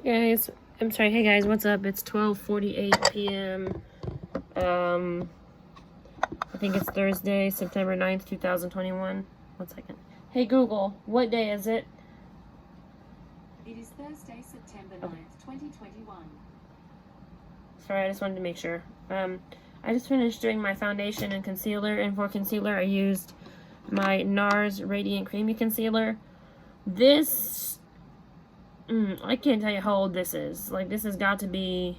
Guys, I'm sorry. Hey guys, what's up? It's 12:48 p.m. I think it's Thursday, September 9th, 2021. 1 second. Hey Google, what day is it? It is Thursday, September 9th, 2021. Sorry, I just wanted to make sure. I just finished doing my foundation and concealer, and for concealer I used my NARS Radiant Creamy Concealer. This, I can't tell you how old this is. Like, this has got to be...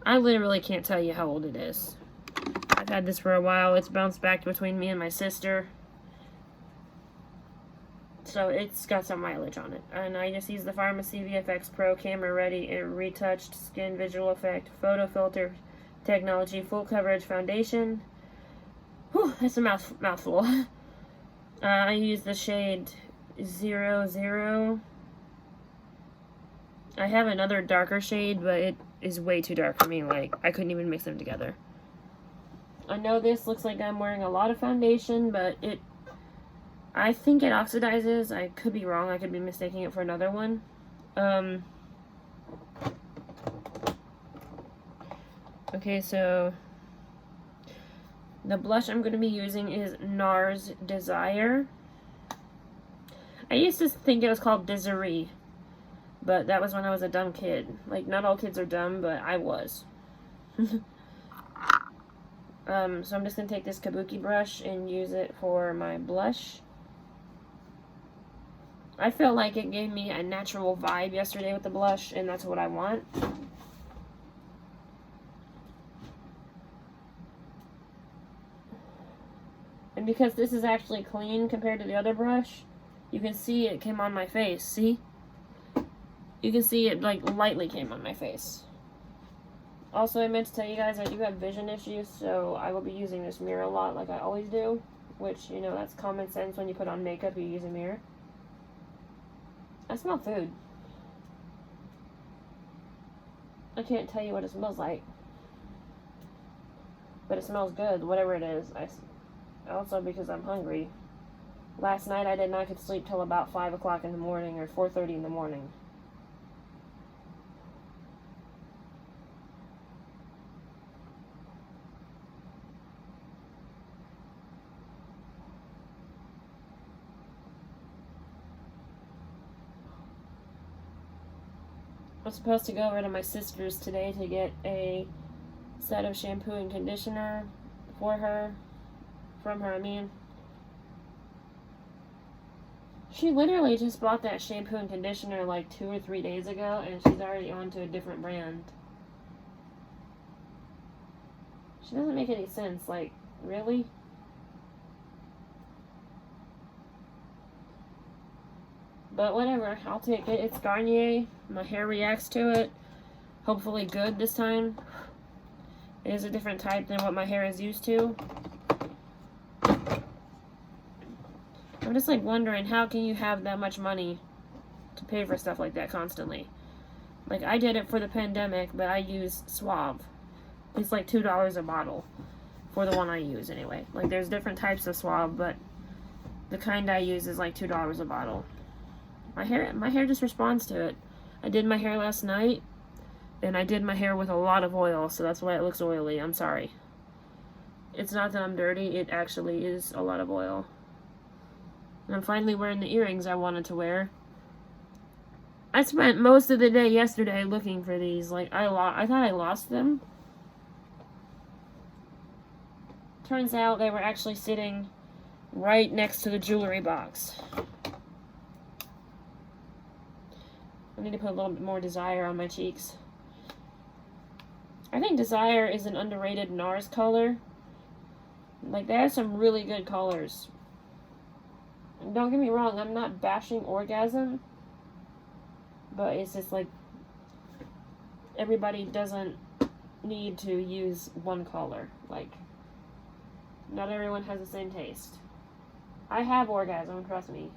I literally can't tell you how old it is. I've had this for a while. It's bounced back between me and my sister. So it's got some mileage on it. And I just use the Pharmacy VFX Pro Camera Ready and Retouched Skin Visual Effect Photo Filter Technology Full Coverage Foundation. Whew, that's a mouthful. I use the shade 00. I have another darker shade, but it is way too dark for me. Like, I couldn't even mix them together. I know this looks like I'm wearing a lot of foundation, but I think it oxidizes. I could be wrong. I could be mistaking it for another one. Okay, so the blush I'm going to be using is NARS Desire. I used to think it was called Desiree, but that was when I was a dumb kid. Like, not all kids are dumb, but I was. So I'm just going to take this kabuki brush and use it for my blush. I felt like it gave me a natural vibe yesterday with the blush, and that's what I want. And because this is actually clean compared to the other brush, you can see it came on my face. See? You can see it, like, lightly came on my face. Also, I meant to tell you guys I do have vision issues, so I will be using this mirror a lot like I always do. Which, you know, that's common sense. When you put on makeup, you use a mirror. I smell food. I can't tell you what it smells like. But it smells good, whatever it is. Also, because I'm hungry. Last night I did not get to sleep till about 5 o'clock in the morning, or 4:30 in the morning. I'm supposed to go over to my sister's today to get a set of shampoo and conditioner for her. From her, I mean. She literally just bought that shampoo and conditioner like 2 or 3 days ago, and she's already on to a different brand. She doesn't make any sense. Like, really? But whatever, I'll take it. It's Garnier. My hair reacts to it. Hopefully good this time. It is a different type than what my hair is used to. I'm just like wondering, how can you have that much money to pay for stuff like that constantly? Like, I did it for the pandemic, but I use Suave. It's like $2 a bottle for the one I use anyway. Like, there's different types of Suave, but the kind I use is like $2 a bottle. My hair just responds to it. I did my hair last night, and I did my hair with a lot of oil, so that's why it looks oily. I'm sorry. It's not that I'm dirty, it actually is a lot of oil. And I'm finally wearing the earrings I wanted to wear. I spent most of the day yesterday looking for these. Like, I thought I lost them. Turns out they were actually sitting right next to the jewelry box. I need to put a little bit more Desire on my cheeks. I think Desire is an underrated NARS color. Like, they have some really good colors. Don't get me wrong, I'm not bashing Orgasm. But it's just like, everybody doesn't need to use one color. Like, not everyone has the same taste. I have Orgasm, trust me.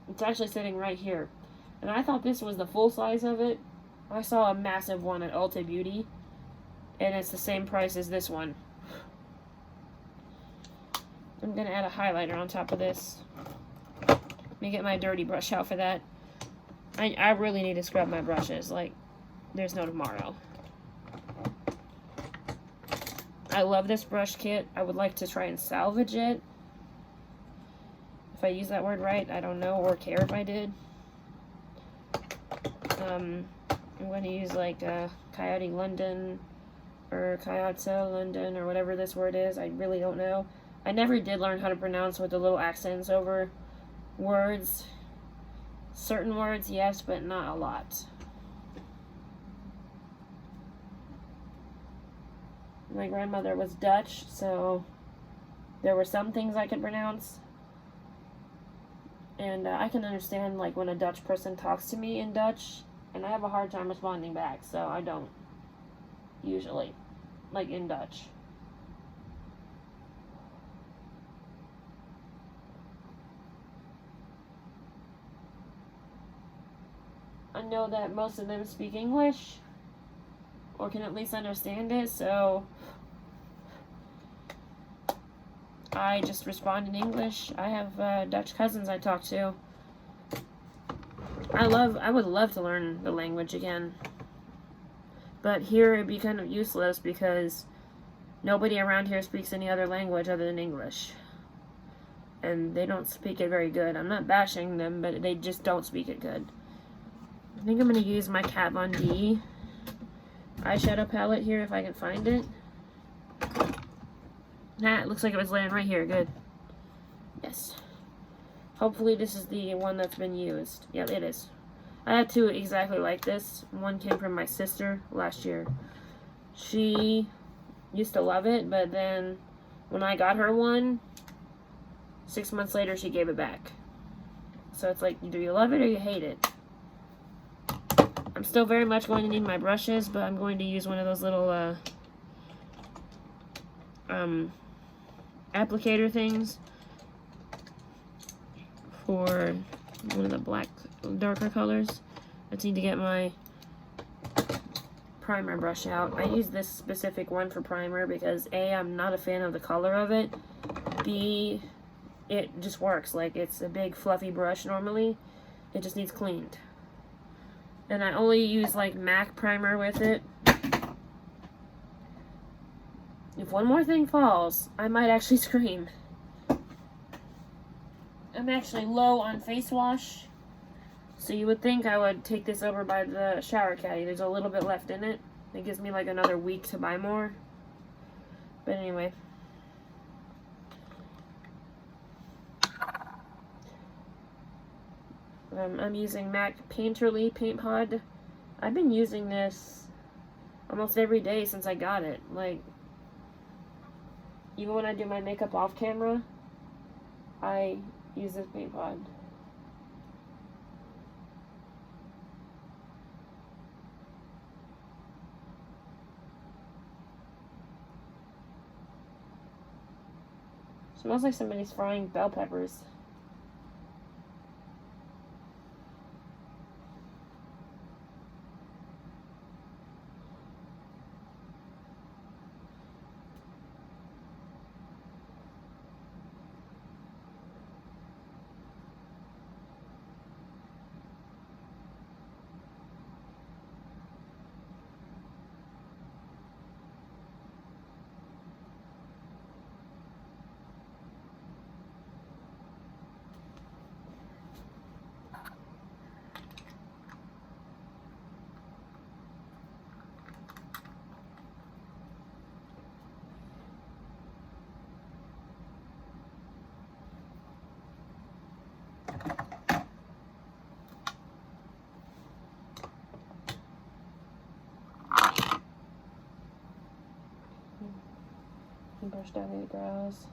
It's actually sitting right here. And I thought this was the full size of it. I saw a massive one at Ulta Beauty. And it's the same price as this one. I'm going to add a highlighter on top of this. Let me get my dirty brush out for that. I really need to scrub my brushes, like, there's no tomorrow. I love this brush kit. I would like to try and salvage it. If I use that word right, I don't know, or care if I did. I'm going to use, like, Coyote London, or Coyote London, or whatever this word is. I really don't know. I never did learn how to pronounce with the little accents over words. Certain words, yes, but not a lot. My grandmother was Dutch, so there were some things I could pronounce. And I can understand, like, when a Dutch person talks to me in Dutch, and I have a hard time responding back, so I don't, usually, like, in Dutch. I know that most of them speak English, or can at least understand it, so I just respond in English. I have Dutch cousins I talk to. I would love to learn the language again, but here it'd be kind of useless because nobody around here speaks any other language other than English, and they don't speak it very good. I'm not bashing them, but they just don't speak it good. I think I'm going to use my Kat Von D eyeshadow palette here if I can find it. Nah, it looks like it was laying right here. Good. Yes. Hopefully this is the one that's been used. Yeah, it is. I have two exactly like this. One came from my sister last year. She used to love it, but then when I got her one, 6 months later she gave it back. So it's like, do you love it or you hate it? I'm still very much going to need my brushes, but I'm going to use one of those little applicator things for one of the black darker colors. I just need to get my primer brush out. I use this specific one for primer because A, I'm not a fan of the color of it. B, it just works. Like, it's a big fluffy brush normally. It just needs cleaned. And I only use, like, MAC primer with it. If one more thing falls, I might actually scream. I'm actually low on face wash, so you would think I would take this over by the shower caddy. There's a little bit left in it. It gives me, like, another week to buy more. But anyway. I'm using MAC Painterly Paint Pod. I've been using this almost every day since I got it. Like, even when I do my makeup off camera, I use this paint pod. Smells like somebody's frying bell peppers. Brush down the brows.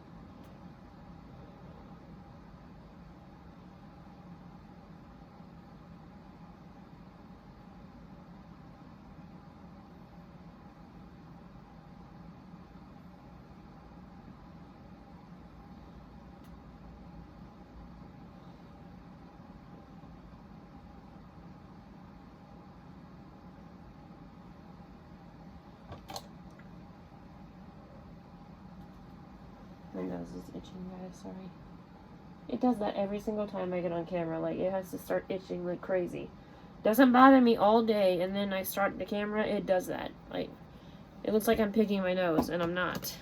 nose is itching, guys. Sorry. It does that every single time I get on camera. Like, it has to start itching like crazy. Doesn't bother me all day, and then I start the camera, it does that. Like, it looks like I'm picking my nose, and I'm not.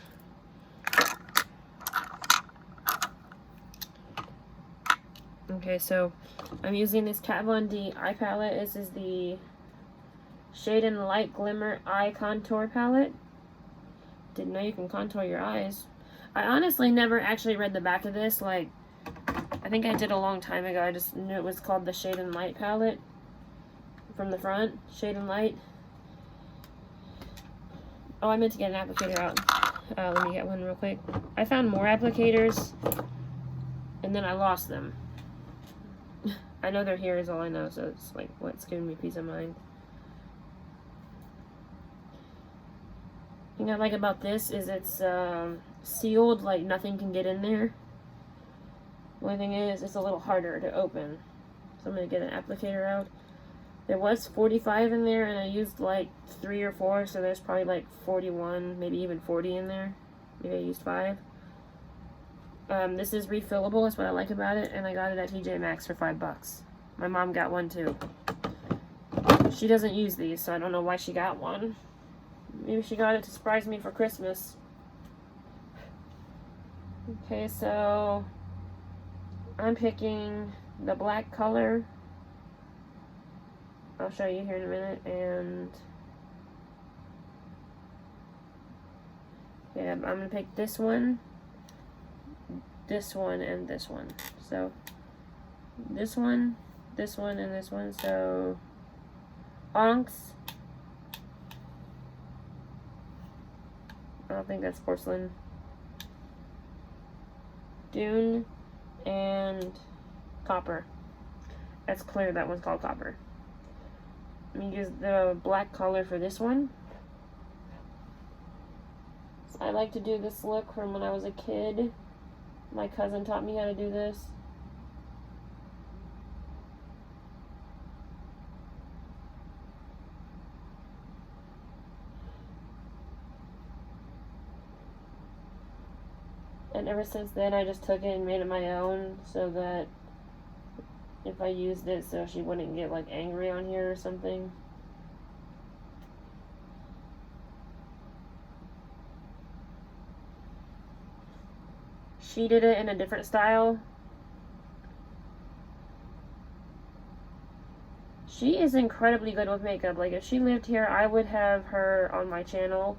Okay, so I'm using this Kat Von D eye palette. This is the Shade and Light Glimmer Eye Contour Palette. Didn't know you can contour your eyes. I honestly never actually read the back of this. Like, I think I did a long time ago. I just knew it was called the Shade and Light palette. From the front, Shade and Light. Oh, I meant to get an applicator out. Let me get one real quick. I found more applicators, and then I lost them. I know they're here is all I know, so it's like what's giving me peace of mind. The thing I like about this is it's sealed, like nothing can get in there. The only thing is, it's a little harder to open. So I'm going to get an applicator out. There was 45 in there, and I used like 3 or 4, so there's probably like 41, maybe even 40 in there. Maybe I used 5. This is refillable, that's what I like about it, and I got it at TJ Maxx for $5. My mom got one too. She doesn't use these, so I don't know why she got one. Maybe she got it to surprise me for Christmas. Okay, so I'm picking the black color. I'll show you here in a minute, and yeah, I'm gonna pick this one, and this one. So this one, and this one. So Onks. I don't think that's porcelain. Dune and Copper. That's clear. That one's called Copper. Let me use the black color for this one. I like to do this look from when I was a kid. My cousin taught me how to do this. And ever since then, I just took it and made it my own, so that if I used it, so she wouldn't get like angry on here or something. She did it in a different style. She is incredibly good with makeup. Like, if she lived here, I would have her on my channel.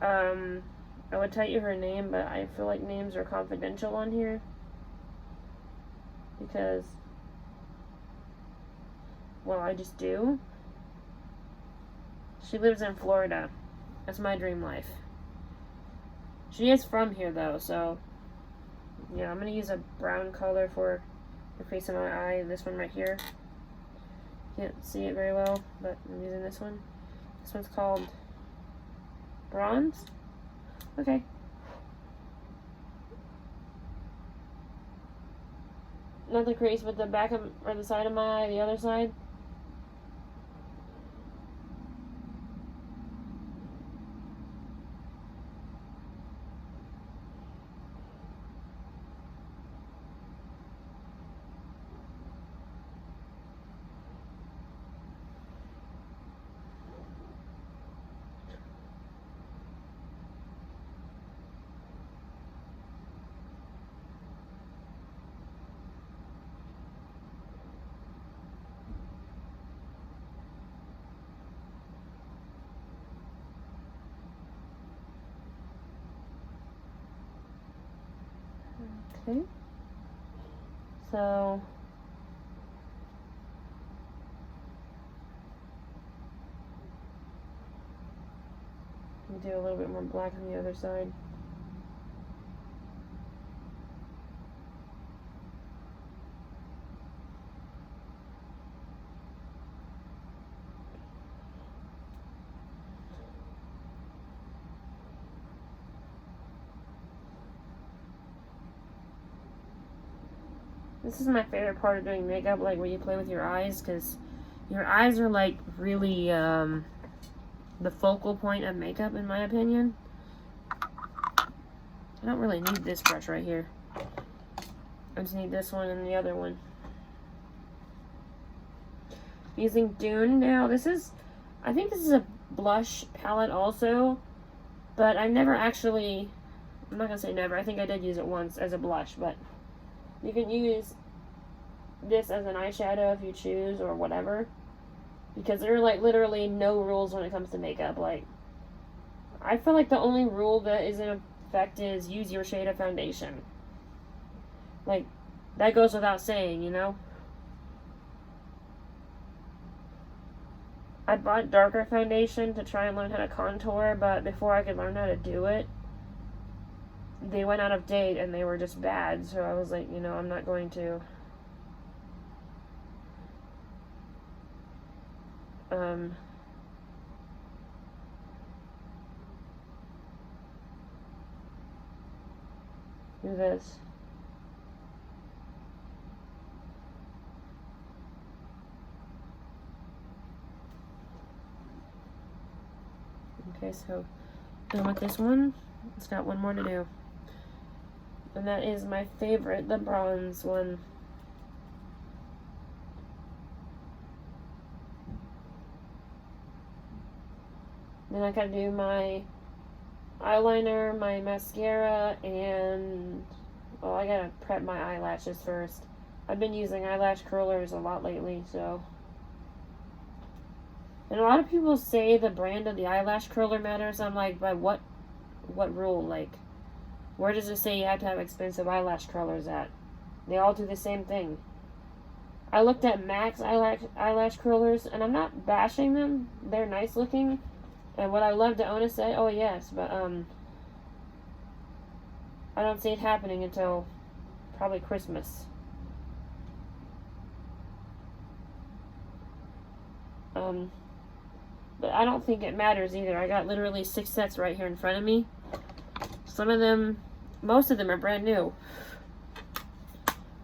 I would tell you her name, but I feel like names are confidential on here. Because, well, I just do. She lives in Florida. That's my dream life. She is from here, though, so yeah, I'm gonna use a brown color for the crease of my eye. This one right here. Can't see it very well, but I'm using this one. This one's called Bronze. Okay. Not the crease, but the back of, or the side of my eye, the other side. Okay, so we do a little bit more black on the other side. This is my favorite part of doing makeup, like where you play with your eyes, because your eyes are like really the focal point of makeup, in my opinion. I don't really need this brush right here. I just need this one and the other one. Using Dune now. This is, I think this is a blush palette also, but I never actually, I'm not going to say never, I think I did use it once as a blush, but you can use this as an eyeshadow if you choose or whatever, because there are like literally no rules when it comes to makeup. Like, I feel like the only rule that is in effect is use your shade of foundation. Like, that goes without saying, you know? I bought darker foundation to try and learn how to contour, but before I could learn how to do it, they went out of date and they were just bad, so I was like, you know, I'm not going to do this. Okay, so done with this one. It's got one more to do. And that is my favorite, the bronze one. Then I gotta do my eyeliner, my mascara, and, well, I gotta prep my eyelashes first. I've been using Eyelash Curlers a lot lately, so. And a lot of people say the brand of the eyelash curler matters. I'm like, by what rule? Like, where does it say you have to have expensive eyelash curlers at? They all do the same thing. I looked at MAC's eyelash curlers, and I'm not bashing them. They're nice looking. And would I love to own a set? Oh, yes. But, I don't see it happening until probably Christmas. But I don't think it matters either. I got literally 6 sets right here in front of me. Some of them, most of them are brand new.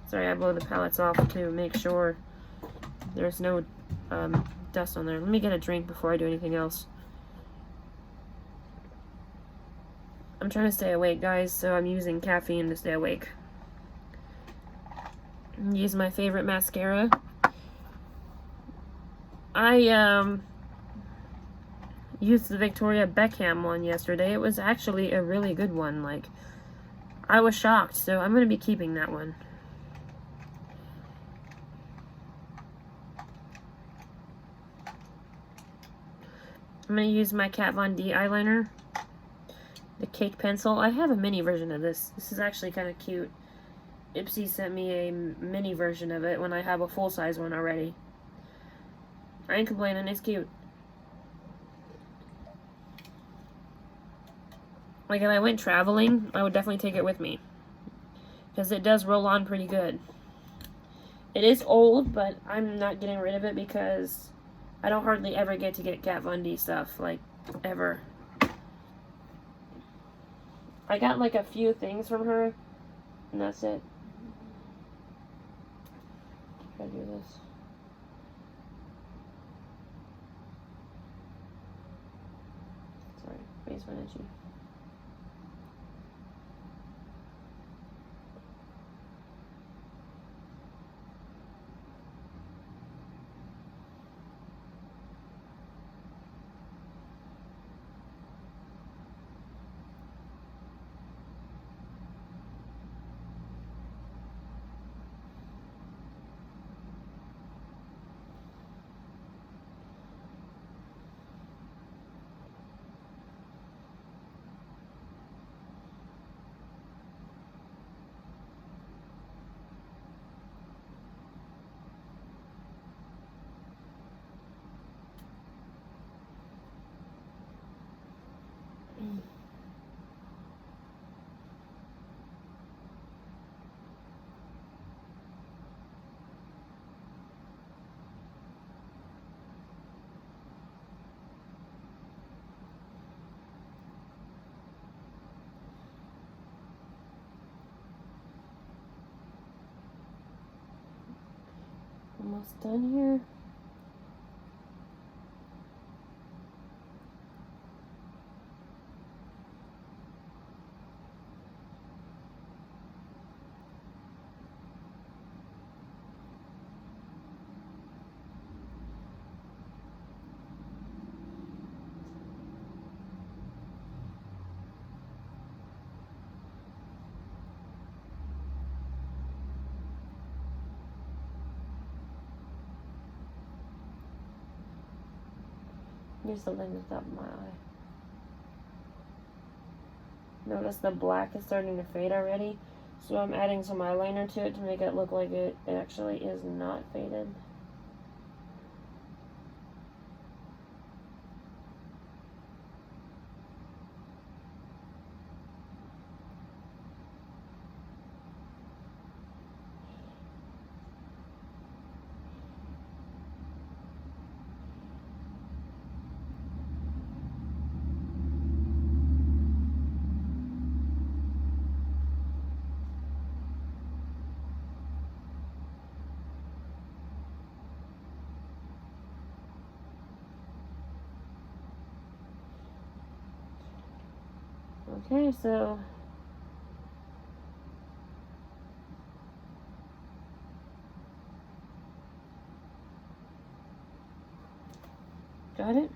Sorry, I blow the palettes off to make sure there's no dust on there. Let me get a drink before I do anything else. I'm trying to stay awake, guys, so I'm using caffeine to stay awake. Use my favorite mascara. I used the Victoria Beckham one yesterday. It was actually a really good one. Like, I was shocked, so I'm going to be keeping that one. I'm going to use my Kat Von D eyeliner. The Cake Pencil. I have a mini version of this. This is actually kind of cute. Ipsy sent me a mini version of it when I have a full-size one already. I ain't complaining, it's cute. Like, if I went traveling, I would definitely take it with me. Because it does roll on pretty good. It is old, but I'm not getting rid of it because I don't hardly ever get to get Kat Von D stuff. Like, ever. I got, like, a few things from her, and that's it. Try to do this. Sorry, face went itchy. Almost done here. Do something to the top of my eye. Notice the black is starting to fade already, so I'm adding some eyeliner to it to make it look like it actually is not faded. Okay, so got it?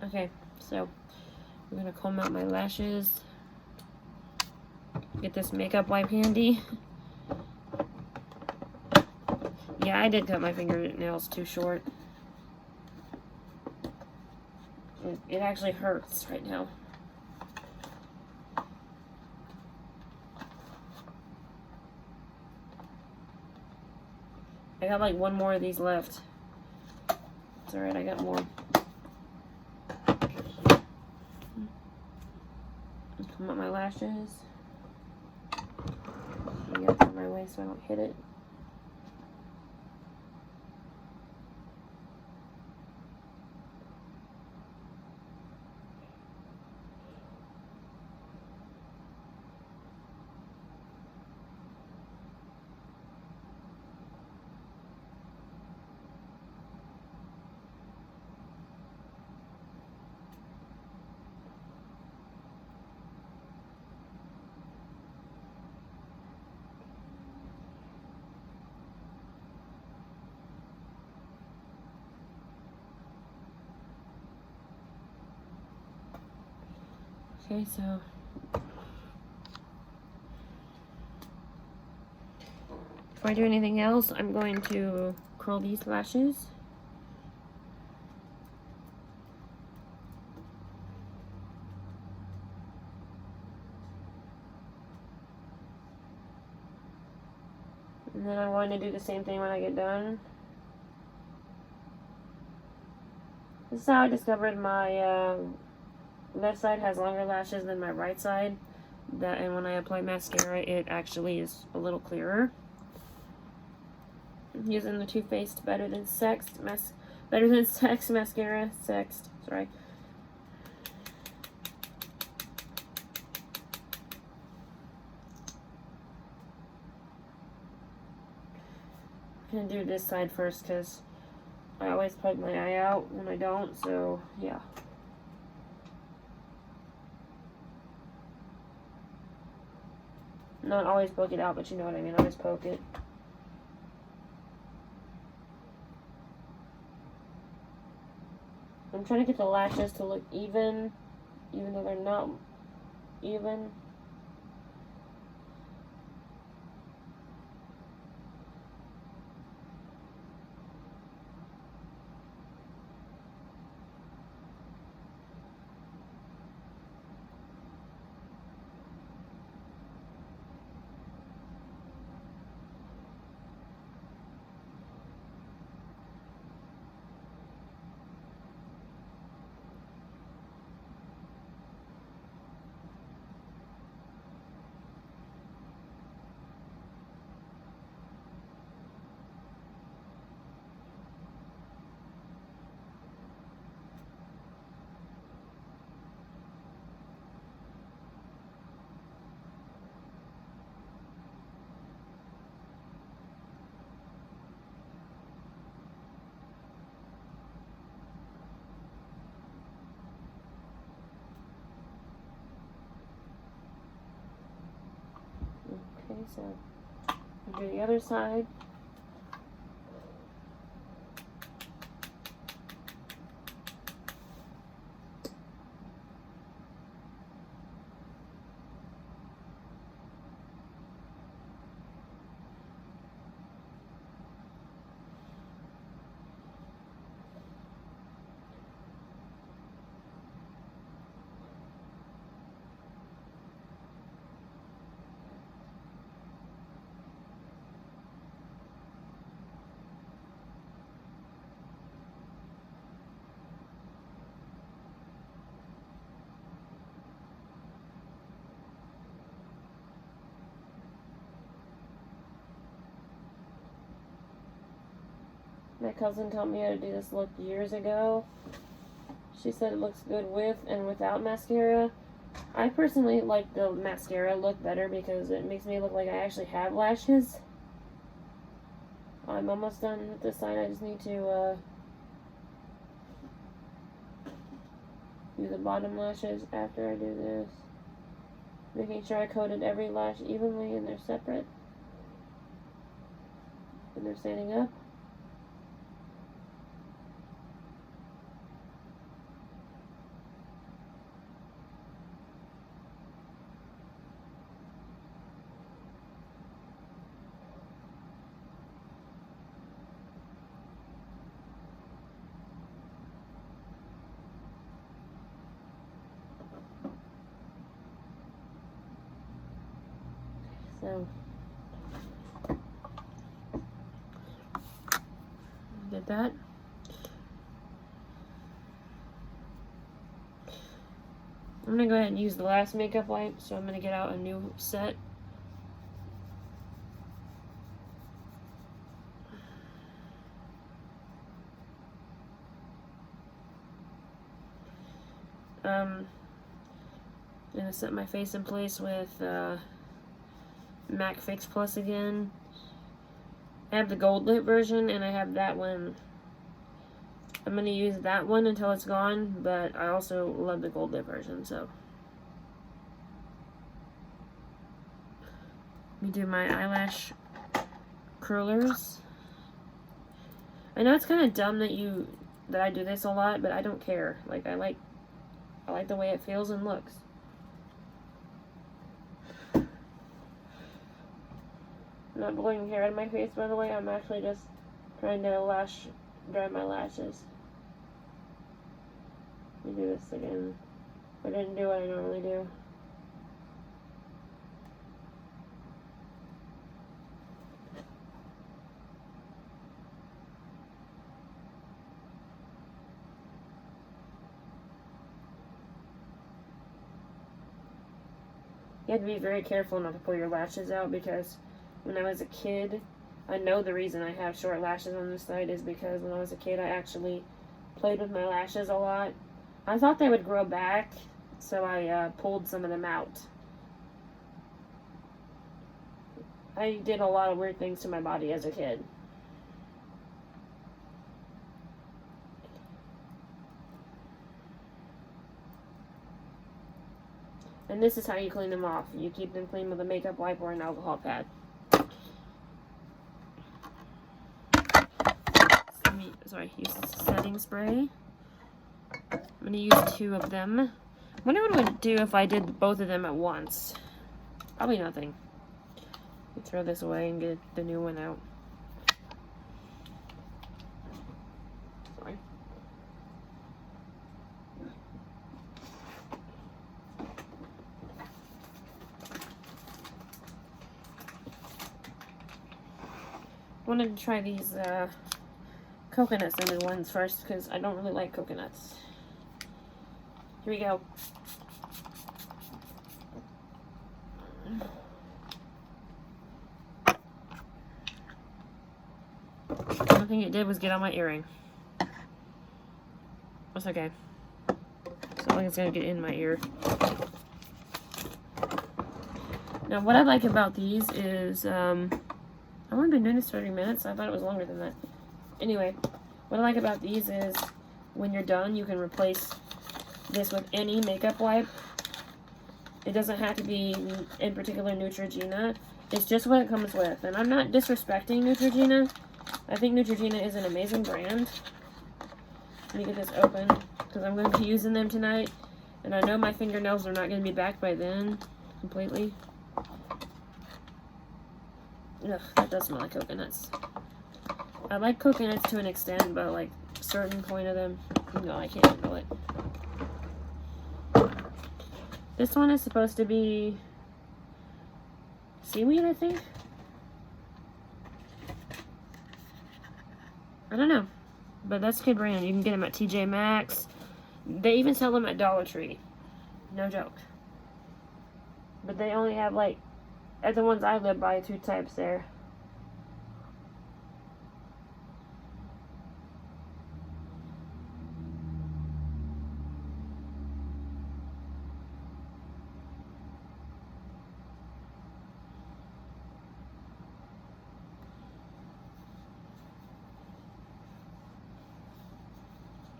Okay, so I'm gonna comb out my lashes. Get this makeup wipe handy. Yeah, I did cut my fingernails too short. It actually hurts right now. I got like one more of these left. It's alright, I got more. Comb out my lashes. Get it on my way so I don't hit it. Okay, so before I do anything else, I'm going to curl these lashes. And then I'm going to do the same thing when I get done. This is how I discovered my left side has longer lashes than my right side. And when I apply mascara, it actually is a little clearer. I'm using the Too Faced Better Than Sex mascara. Sorry. I'm gonna do this side first because I always poke my eye out when I don't, so yeah. Not always poke it out, but you know what I mean. I always poke it. I'm trying to get the lashes to look even though they're not even. Okay, so do the other side. My cousin taught me how to do this look years ago. She said it looks good with and without mascara. I personally like the mascara look better because it makes me look like I actually have lashes. I'm almost done with this side. I just need to do the bottom lashes after I do this. Making sure I coated every lash evenly and they're separate. And they're standing up. So, did that. I'm gonna go ahead and use the last makeup wipe, so I'm gonna get out a new set. I'm gonna set my face in place with MAC Fix Plus again. I have the gold lip version and I have that one. I'm going to use that one until it's gone, but I also love the gold lip version, so. Let me do my eyelash curlers. I know it's kind of dumb that I do this a lot, but I don't care. Like I like the way it feels and looks. I'm not blowing hair out of my face, by the way. I'm actually just trying to dry my lashes. Let me do this again. I didn't do what I normally do. You have to be very careful not to pull your lashes out because when I was a kid, I know the reason I have short lashes on this side is because when I was a kid, I actually played with my lashes a lot. I thought they would grow back, so I pulled some of them out. I did a lot of weird things to my body as a kid. And this is how you clean them off. You keep them clean with a makeup wipe or an alcohol pad. Use setting spray. I'm going to use 2 of them. I wonder what it would do if I did both of them at once. Probably nothing. Let me throw this away and get the new one out. Sorry. I wanted to try these coconut scented ones first because I don't really like coconuts. Here we go. The only thing it did was get on my earring. That's okay. It's not like it's gonna get in my ear. Now what I like about these is I've only been doing this 30 minutes. I thought it was longer than that. Anyway, what I like about these is when you're done, you can replace this with any makeup wipe. It doesn't have to be, in particular, Neutrogena. It's just what it comes with. And I'm not disrespecting Neutrogena. I think Neutrogena is an amazing brand. Let me get this open because I'm going to be using them tonight. And I know my fingernails are not going to be back by then completely. Ugh, that does smell like coconuts. I like coconuts to an extent, but like a certain point of them, no, I can't handle it. This one is supposed to be seaweed, I think. I don't know, but that's a good brand. You can get them at TJ Maxx. They even sell them at Dollar Tree. No joke. But they only have like, at the ones I live by, 2 types there.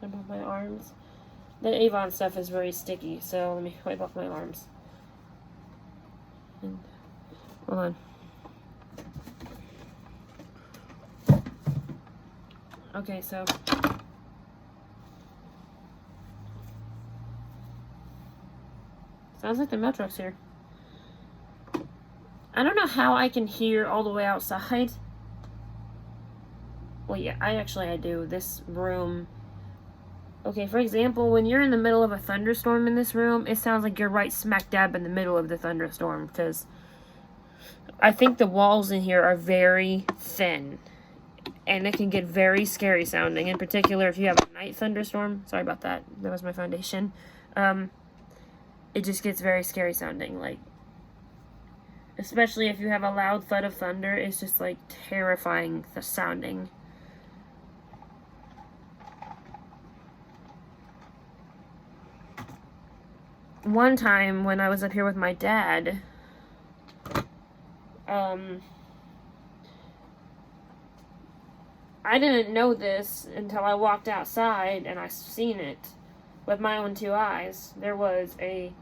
Wipe off my arms. The Avon stuff is very sticky, so let me wipe off my arms. And, hold on. Okay, so sounds like the Metro's here. I don't know how I can hear all the way outside. Well, yeah, I do. This room. Okay, for example, when you're in the middle of a thunderstorm in this room, it sounds like you're right smack dab in the middle of the thunderstorm, because I think the walls in here are very thin, and it can get very scary sounding, in particular if you have a night thunderstorm. Sorry about that. That was my foundation. It just gets very scary sounding, like, especially if you have a loud thud of thunder, it's just, like, terrifying the sounding. One time when I was up here with my dad, I didn't know this until I walked outside and I seen it with my own two eyes. There was a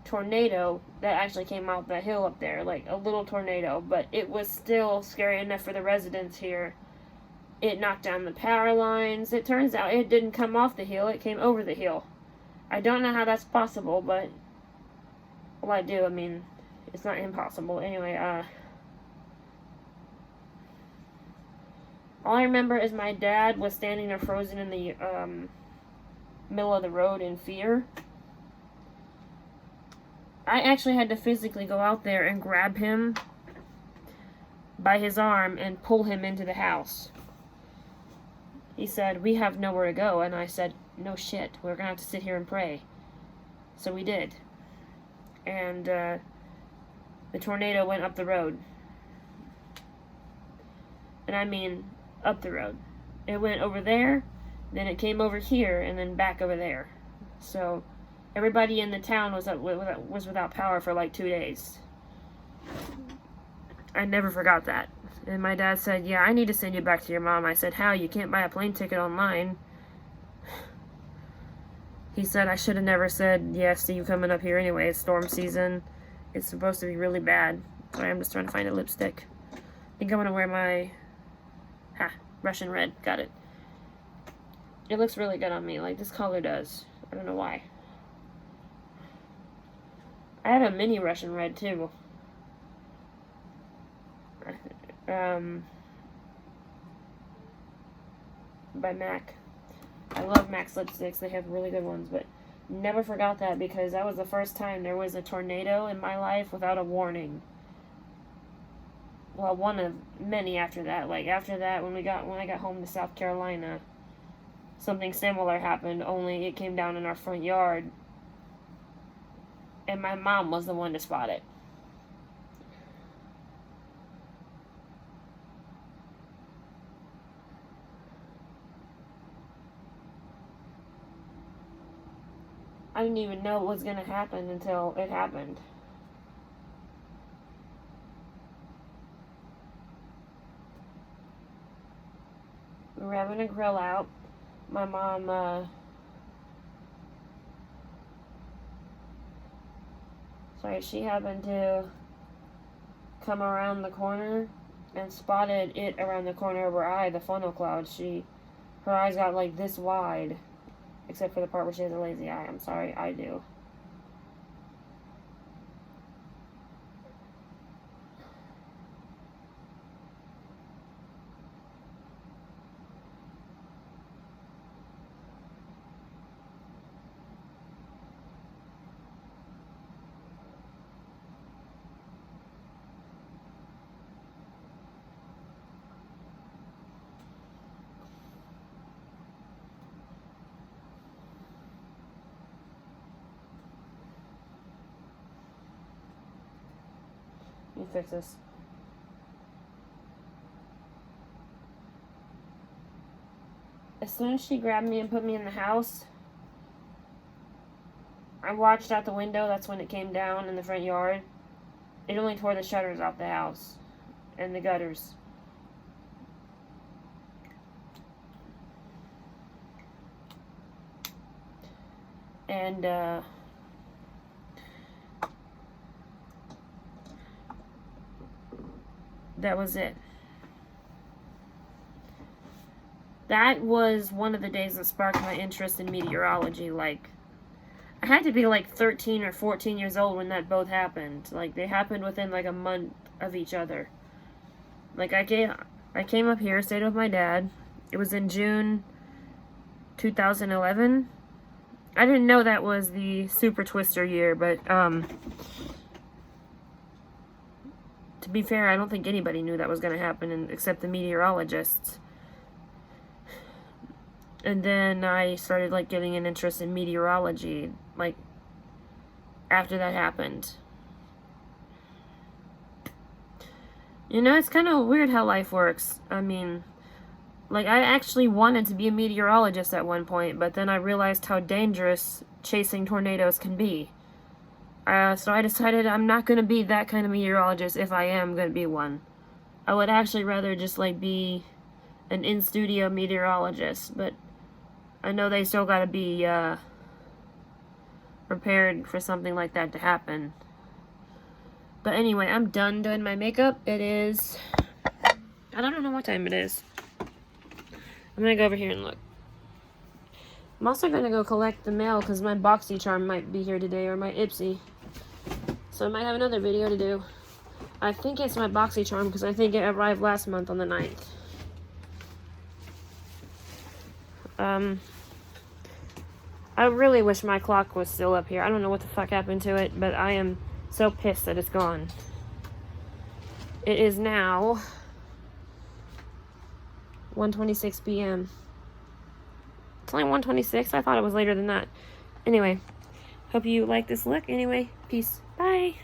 tornado that actually came out the hill up there, like a little tornado, but it was still scary enough for the residents here. It knocked down the power lines. It turns out it didn't come off the hill, it came over the hill. I don't know how that's possible, but, well, I do. I mean, it's not impossible. Anyway, all I remember is my dad was standing there frozen in the middle of the road in fear. I actually had to physically go out there and grab him by his arm and pull him into the house. He said, "We have nowhere to go," and I said, "No shit, we're gonna have to sit here and pray." So we did. And the tornado went up the road. And I mean up the road. It went over there, then it came over here, and then back over there. So everybody in the town was without power for like 2 days. I never forgot that. And my dad said, "Yeah, I need to send you back to your mom." I said, "How? You can't buy a plane ticket online." He said, "I should have never said yes to you coming up here anyway. It's storm season. It's supposed to be really bad." Sorry, I'm just trying to find a lipstick. I think I'm going to wear my Russian red. Got it. It looks really good on me. Like, this color does. I don't know why. I have a mini Russian red, too. By MAC. I love MAC's lipsticks. They have really good ones, but never forgot that because that was the first time there was a tornado in my life without a warning. Well, one of many after that. Like, after that, when I got home to South Carolina, something similar happened, only it came down in our front yard, and my mom was the one to spot it. I didn't even know it was going to happen until it happened. We were having a grill out. My mom, she happened to come around the corner and spotted it around the corner of her eye, the funnel cloud. Her eyes got like this wide. Except for the part where she has a lazy eye. I'm sorry, I do. Let me fix this. As soon as she grabbed me and put me in the house, I watched out the window. That's when it came down in the front yard. It only tore the shutters off the house and the gutters. And, that was it. That was one of the days that sparked my interest in meteorology. Like, I had to be like 13 or 14 years old when that both happened. Like, they happened within like a month of each other. Like, I came up here, stayed with my dad. It was in June 2011. I didn't know that was the Super Twister year, but, to be fair, I don't think anybody knew that was going to happen except the meteorologists. And then I started, like, getting an interest in meteorology, like, after that happened. You know, it's kind of weird how life works. I mean, like, I actually wanted to be a meteorologist at one point, but then I realized how dangerous chasing tornadoes can be. So I decided I'm not going to be that kind of meteorologist if I am going to be one. I would actually rather just, like, be an in-studio meteorologist, but I know they still gotta be, prepared for something like that to happen. But anyway, I'm done doing my makeup. It is, I don't know what time it is. I'm gonna go over here and look. I'm also gonna go collect the mail because my BoxyCharm might be here today, or my Ipsy. So I might have another video to do. I think it's my BoxyCharm because I think it arrived last month on the 9th. I really wish my clock was still up here. I don't know what the fuck happened to it, but I am so pissed that it's gone. It is now 1:26 p.m. It's only 1:26. I thought it was later than that. Anyway, hope you like this look. Anyway, peace. Bye.